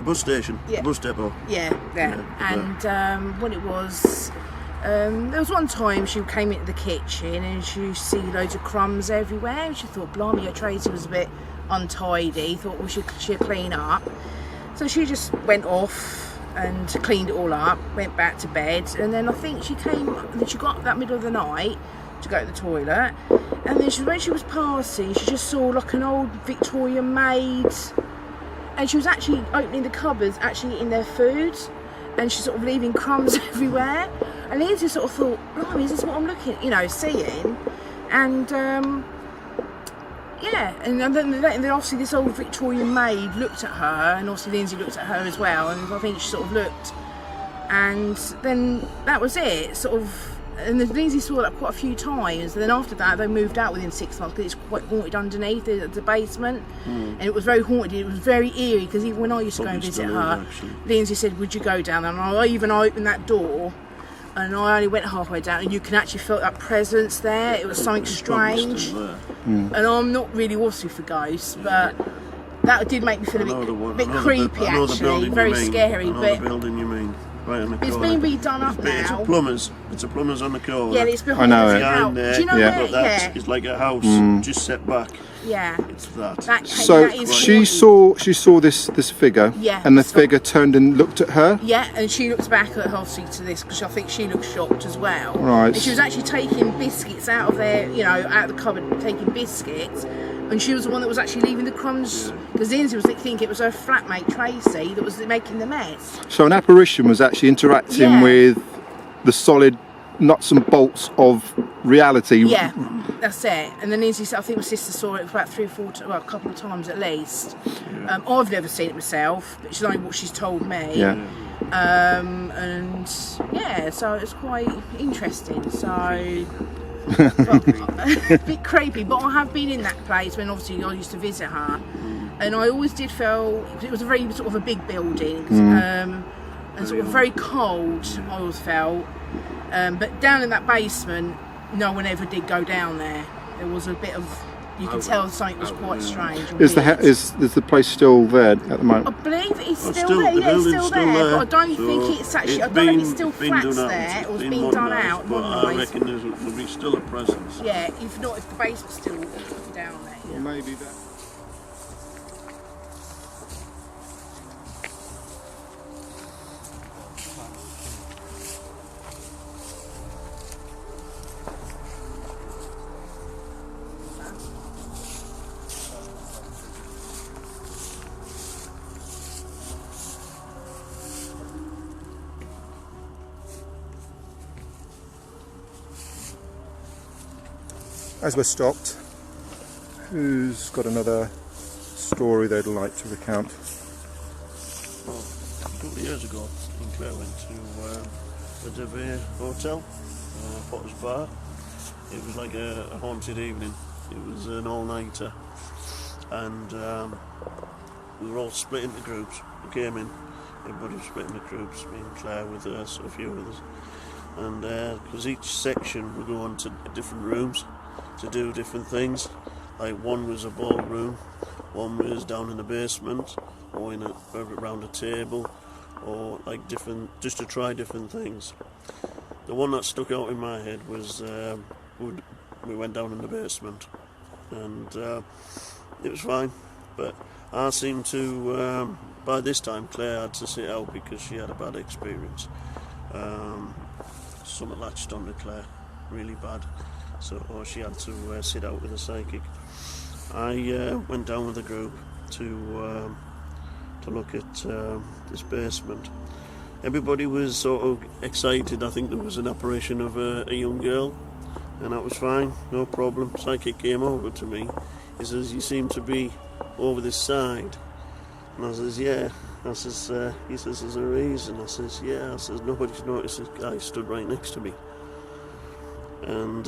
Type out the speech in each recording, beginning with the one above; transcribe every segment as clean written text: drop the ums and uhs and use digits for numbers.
bus station, the bus depot. Yeah, there. And what it was, there was one time she came into the kitchen and she see loads of crumbs everywhere, and she thought, blimey, her Tracy was a bit untidy, thought we should clean up. So she just went off and cleaned it all up, went back to bed, and then I think she got up that middle of the night to go to the toilet, and then when she was passing, she just saw like an old Victorian maid, and she was actually opening the cupboards, actually eating their food, and she's sort of leaving crumbs everywhere. And Lindsay sort of thought, blimey, is this what I'm seeing? And and then obviously this old Victorian maid looked at her, and obviously Lindsay looked at her as well, and I think she sort of looked, and then that was it, sort of. And Lindsay saw that quite a few times, and then after that they moved out within 6 months because it's quite haunted underneath the basement, and it was very haunted. It was very eerie because even when I used to go and visit her, Lindsay said, would you go down there? And I even opened that door, and I only went halfway down, and you can actually feel that presence there. It was something strange, and I'm not really also for ghosts, but that did make me feel a bit creepy, actually, very scary. But the building you mean. Right on the it's corner. been redone up now. It's a plumber's on the corner. Yeah, it's behind the house. Do you know where? It's like a house just set back. Yeah. It's that. So she saw this figure. Yeah. And the figure turned and looked at her. Yeah, and she looked back at her obviously to this because I think she looked shocked as well. Right. And she was actually taking biscuits out of there, out of the cupboard, taking biscuits. And she was the one that was actually leaving the crumbs, because Lindsay was thinking it was her flatmate Tracy that was making the mess. So an apparition was actually interacting with the solid nuts and bolts of reality. Yeah, that's it. And then Lindsay, I think my sister saw it about 3 or 4 times, well, a couple of times at least. Yeah. I've never seen it myself, but she's only what she's told me. Yeah. And so it's quite interesting. So. A bit creepy, but I have been in that place when obviously I used to visit her, and I always did feel it was a very sort of a big building, and sort of very cold. I always felt, but down in that basement, no one ever did go down there. There was a bit of, you can tell something was quite strange. Is the place still there at the moment? I believe it's still there. Yeah, it's still there. But I don't think it's actually. I don't know if it's still flats there or it's been done out. But I reckon there'll be still a presence. Yeah, if not, if the basement's still down there. Well, maybe that. As we're stopped, who's got another story they'd like to recount? Well, a couple of years ago, Claire went to the Devere Hotel, Potter's Bar. It was like a haunted evening. It was an all-nighter, and we were all split into groups. We came in, everybody was split into groups, me and Claire with a few others. And because each section would go on to different rooms to do different things. Like one was a ballroom, one was down in the basement, or around a table, or like different, just to try different things. The one that stuck out in my head was we went down in the basement, and it was fine. But I seemed to, by this time, Claire had to sit out because she had a bad experience. Something latched onto Claire, really bad. So she had to sit out with a psychic. I went down with a group to look at this basement. Everybody was sort of excited. I think there was an apparition of a young girl, and that was fine, no problem. Psychic came over to me. He says, "You seem to be over this side." And I says, "Yeah." I says, he says, "There's a reason." I says, "Yeah." I says, "Nobody's noticed this guy stood right next to me." And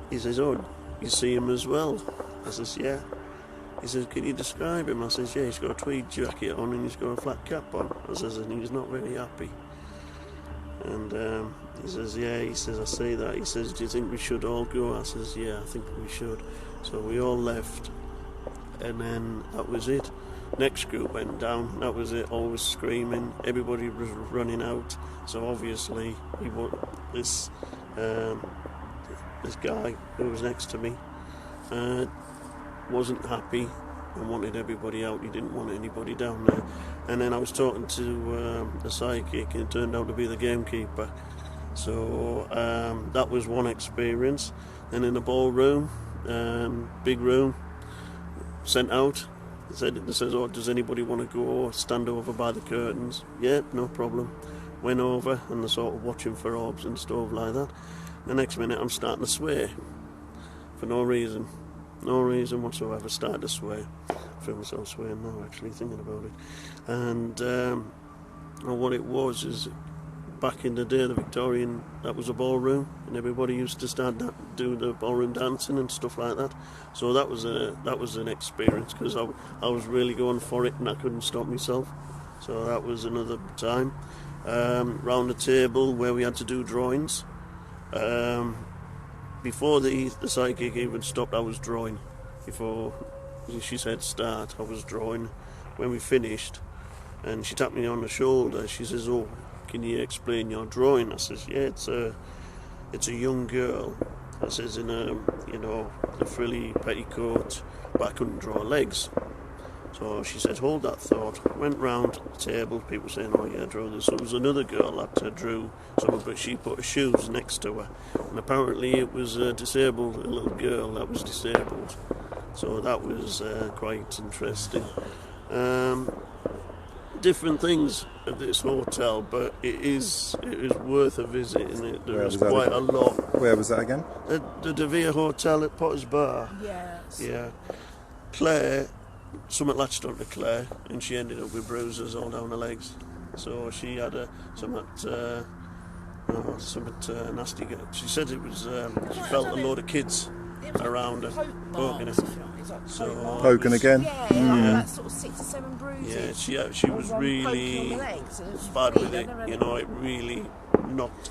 he says, "Oh, you see him as well?" I says, "Yeah." He says, "Can you describe him?" I says, "Yeah, he's got a tweed jacket on and he's got a flat cap on." I says, "And he's not very happy." And he says, "Yeah," he says, "I say that." He says, "Do you think we should all go?" I says, "Yeah, I think we should." So we all left, and then that was it. Next group went down. That was it. All was screaming. Everybody was running out. So obviously, this guy who was next to me wasn't happy and wanted everybody out. He didn't want anybody down there. And then I was talking to the psychic, and it turned out to be the gamekeeper. So that was one experience. Then in the ballroom, big room, sent out. They said, oh, does anybody want to go stand over by the curtains? Yeah, no problem. Went over, and they're sort of watching for orbs and stuff like that. The next minute I'm starting to swear for no reason whatsoever. Started to swear. I feel myself swearing now, actually, thinking about it. And what it was is, back in the day, the Victorian, that was a ballroom, and everybody used to do the ballroom dancing and stuff like that. So that was an experience, because I was really going for it and I couldn't stop myself. So that was another time. Round the table where we had to do drawings. Before the psychic even stopped, I was drawing. Before she said start, I was drawing. When we finished, and she tapped me on the shoulder, she says, oh, can you explain your drawing? I says, yeah, it's a young girl. I says, in a frilly petticoat, but I couldn't draw legs. So she said, hold that thought. Went round the table, people saying, oh yeah, I drew this. So there was another girl that drew some, but she put her shoes next to her. And apparently it was a little girl that was disabled. So that was quite interesting. Different things at this hotel, but it is worth a visit, and there is quite a lot. Where was that again? The De Vere Hotel at Potter's Bar. Yes. Yeah. Claire, something latched onto Claire, and she ended up with bruises all down her legs. So she had something nasty. She said it was. She felt a load of kids around her poking her. So poking again? Yeah, like that sort of 6 or 7 bruises. Yeah, she was really bad with it. It really knocked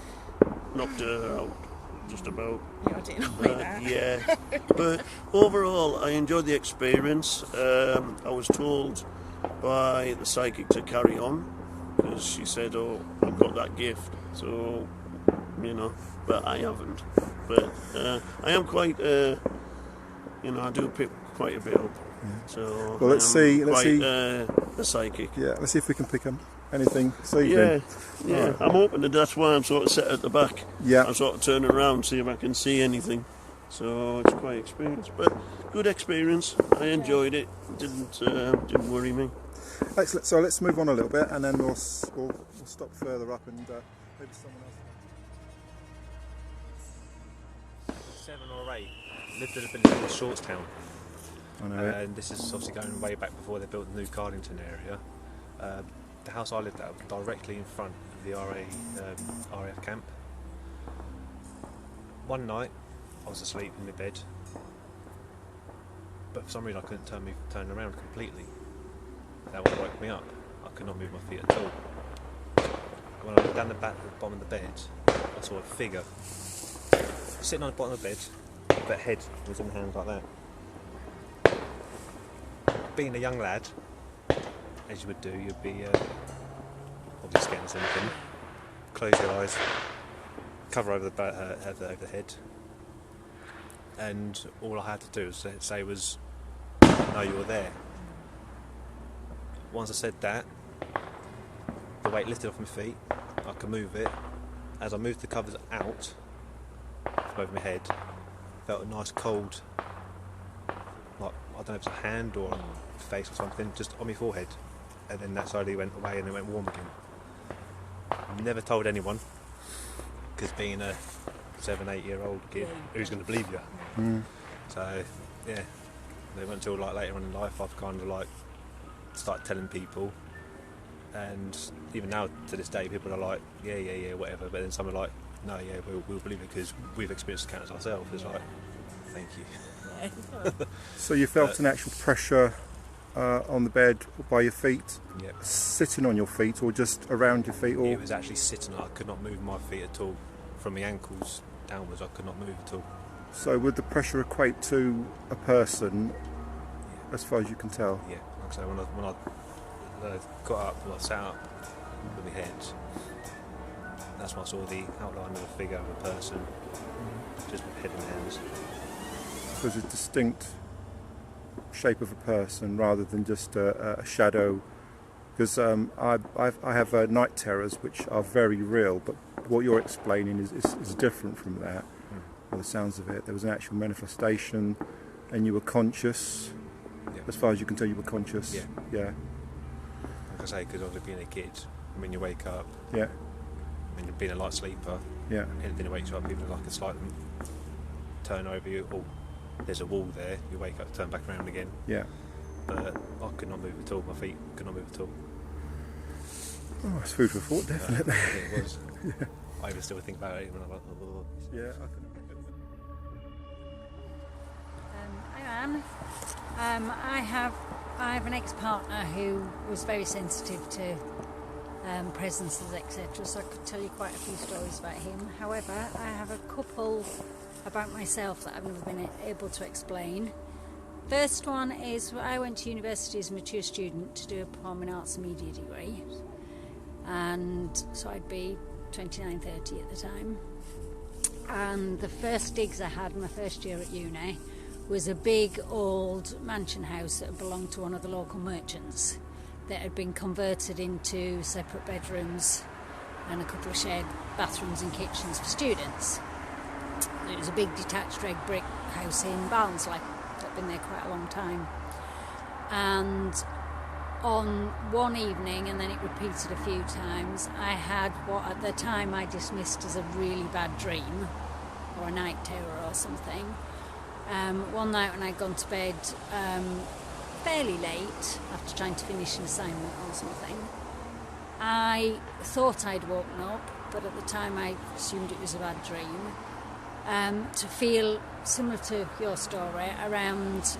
her out, just about. Yeah, I didn't like that. Yeah, but overall, I enjoyed the experience. I was told by the psychic to carry on, because she said, "Oh, I've got that gift." So, but I haven't. But I am quite. I do pick quite a bit up. Yeah. So well, let's see. A psychic. Yeah, let's see if we can pick up anything this evening. Yeah. Right. I'm hoping that's why I'm sort of set at the back. Yeah. I'm sort of turning around, see if I can see anything. So it's quite experience, but good experience. I enjoyed it. Didn't worry me. Excellent. So let's move on a little bit, and then we'll stop further up, and maybe someone else. 7 or 8 lived in a village called Shortstown. I know it. And this is obviously going way back before they built the new Cardington area. The house I lived at was directly in front of the RAF camp. One night I was asleep in my bed, but for some reason I couldn't turn around completely. That would wake me up. I could not move my feet at all. When I looked down the bottom of the bed, I saw a figure sitting on the bottom of the bed, but head was in hands like that. Being a young lad, as you would do, you'd be probably scared of something. Close your eyes, cover over the head, and all I had to do was say was, "No, you're there." Once I said that, the weight lifted off my feet. I could move it. As I moved the covers out from over my head, felt a nice cold, like, I don't know if it's a hand or a face or something, just on my forehead, and then that slowly went away and it went warm again. Never told anyone, because being a 7-8-year-old kid, who's going to believe you? So yeah, they went until like later on in life I've kind of like started telling people, and even now to this day people are like, yeah, whatever, but then some are like, no, yeah, we'll believe it because we've experienced encounters ourselves. It's like, thank you. So you felt an actual pressure on the bed by your feet? Yep. Sitting on your feet or just around your feet? Or? It was actually sitting. I could not move my feet at all. From my ankles downwards, I could not move at all. So would the pressure equate to a person, as far as you can tell? Yeah, like I say, when I got up, I sat up with my head. That's when I saw the outline of a figure of a person, just with head and hands. So there's a distinct shape of a person rather than just a shadow. Because I have night terrors which are very real, but what you're explaining is different from that. By the sounds of it, there was an actual manifestation, and you were conscious. Yeah. As far as you can tell, you were conscious. Yeah. Yeah. Like I say, because obviously being a kid, when you wake up, Yeah. and being a light sleeper, Yeah. anything that wakes you up, even like a slight turn over you, or there's a wall there, you wake up, turn back around again. Yeah. But I could not move at all. My feet could not move at all. Oh, it's food for thought, definitely. It was. Yeah. I even still think about it when I'm like, oh. Yeah. I can... Hi Anne. I have an ex-partner who was very sensitive to presences, etc. So I could tell you quite a few stories about him. However, I have a couple about myself that I've never been able to explain. First one is I went to university as a mature student to do a performing arts and media degree, and so I'd be 29, 30 at the time. And the first digs I had in my first year at uni was a big old mansion house that belonged to one of the local merchants that had been converted into separate bedrooms and a couple of shared bathrooms and kitchens for students. It was a big detached red brick house in Barnsley that had been there quite a long time. And on one evening, and then it repeated a few times, I had what at the time I dismissed as a really bad dream or a night terror or something. One night when I'd gone to bed fairly late after trying to finish an assignment or something, I thought I'd woken up, but at the time I assumed it was a bad dream, to feel similar to your story around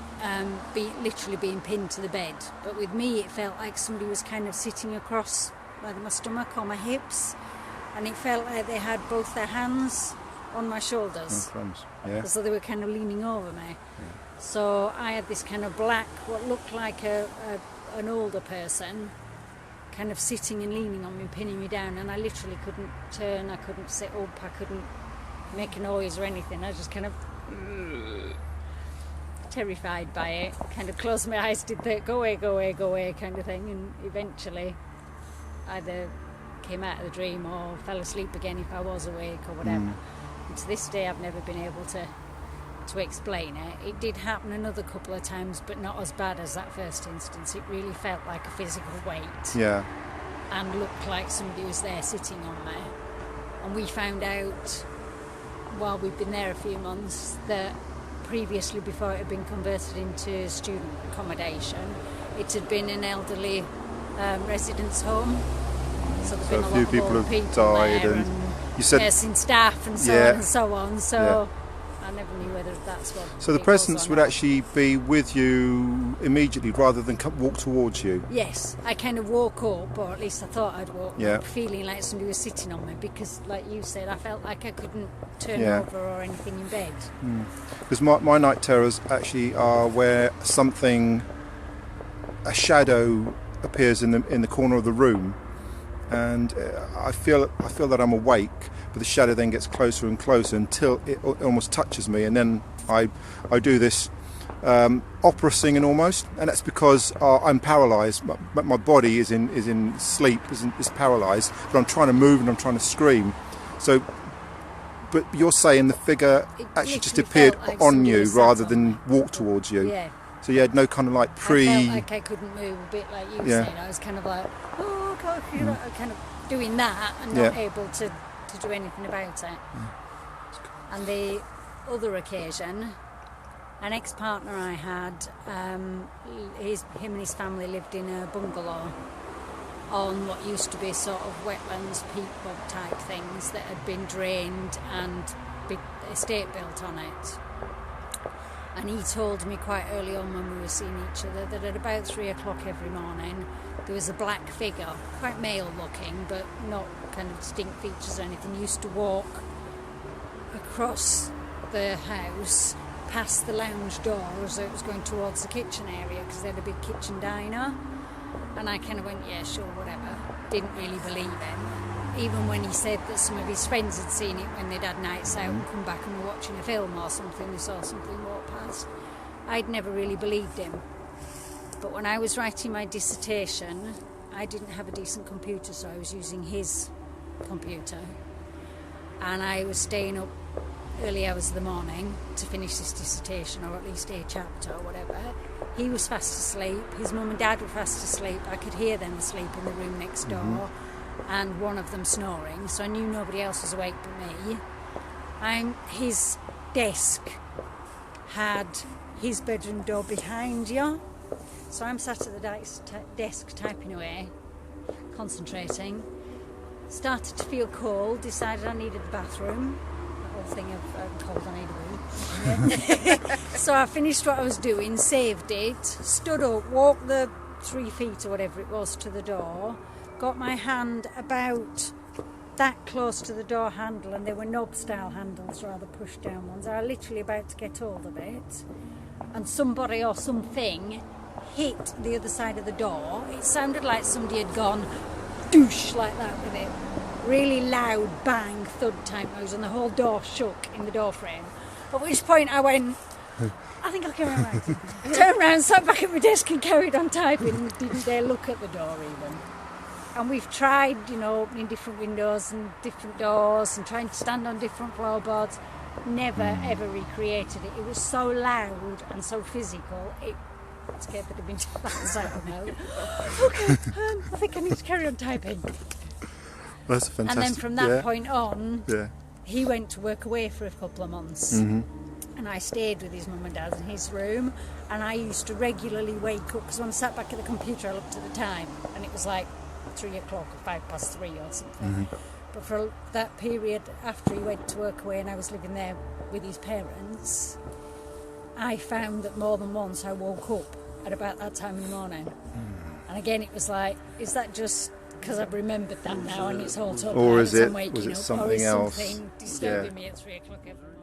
literally being pinned to the bed. But with me it felt like somebody was kind of sitting across either my stomach or my hips, and it felt like they had both their hands on my shoulders, as though they were kind of leaning over me. Yeah. So I had this kind of black, what looked like an older person, kind of sitting and leaning on me, pinning me down, and I literally couldn't turn, I couldn't sit up, I couldn't make a noise or anything. I was just kind of terrified by it, kind of closed my eyes, did the go away, go away, go away kind of thing, and eventually either came out of the dream or fell asleep again if I was awake or whatever. And to this day I've never been able to explain it. It did happen another couple of times, but not as bad as that first instance. It really felt like a physical weight. Yeah. And looked like somebody was there sitting on me. And we found out while we'd been there a few months that previously, before it had been converted into student accommodation, it had been an elderly residence home. So there'd been a lot people of have died, there, and you said nursing staff and so on and so on. So I never knew whether that's what. So the presence would actually be with you immediately rather than walk towards you? Yes, I kind of woke up, or at least I thought I'd woke up, feeling like somebody was sitting on me, because like you said, I felt like I couldn't turn over or anything in bed. Because my night terrors actually are where a shadow appears in the corner of the room, and I feel that I'm awake, but the shadow then gets closer and closer until it almost touches me, and then I do this opera singing almost, and that's because I'm paralysed. My body is in sleep, is paralysed, but I'm trying to move and I'm trying to scream. So, but you're saying the figure actually just appeared like on you rather than me. walk towards you. Yeah. So you had no kind of like I felt like I couldn't move, a bit like you said. I was kind of like, oh God, kind of doing that and not able to do anything about it. And the other occasion, an ex-partner I had, him and his family lived in a bungalow on what used to be sort of wetlands, peat bog type things that had been drained and big estate built on it. And he told me quite early on when we were seeing each other that at about 3 o'clock every morning there was a black figure, quite male looking but not kind of distinct features or anything, used to walk across the house past the lounge door as though it was going towards the kitchen area because they had a big kitchen diner. And I kind of went, yeah, sure, whatever. Didn't really believe him. Even when he said that some of his friends had seen it when they'd had nights out and come back and were watching a film or something, they saw something walk past. I'd never really believed him. But when I was writing my dissertation, I didn't have a decent computer, so I was using his computer. And I was staying up early hours of the morning to finish this dissertation, or at least a chapter or whatever. He was fast asleep, his mum and dad were fast asleep, I could hear them asleep in the room next door, and one of them snoring, so I knew nobody else was awake but me. His desk had his bedroom door behind you, so I'm sat at the desk typing away, concentrating, started to feel cold, decided I needed the bathroom. Thing of cold, I need a wee. So I finished what I was doing, saved it, stood up, walked the 3 feet or whatever it was to the door, got my hand about that close to the door handle, and they were knob style handles rather push down ones. I was literally about to get hold of it, and somebody or something hit the other side of the door. It sounded like somebody had gone doosh like that with it. Really loud bang thud type noise, and the whole door shook in the door frame. At which point I went, I think I'll carry on writing. Turned around, sat back at my desk and carried on typing, and didn't dare look at the door even. And we've tried, opening different windows and different doors and trying to stand on different floorboards. Never ever recreated it. It was so loud and so physical, it scared the living daylights out of me. Okay, I think I need to carry on typing. That's fantastic. And then from that point on, yeah, he went to work away for a couple of months. And I stayed with his mum and dad in his room, and I used to regularly wake up, because when I sat back at the computer I looked at the time, and it was like 3 o'clock or 3:05 or something. But for that period after he went to work away and I was living there with his parents, I found that more than once I woke up at about that time in the morning. And again it was like, is that just because I've remembered that now and it's all talk or about is it, I'm waking was it up, something or is else? something disturbing me at 3 o'clock every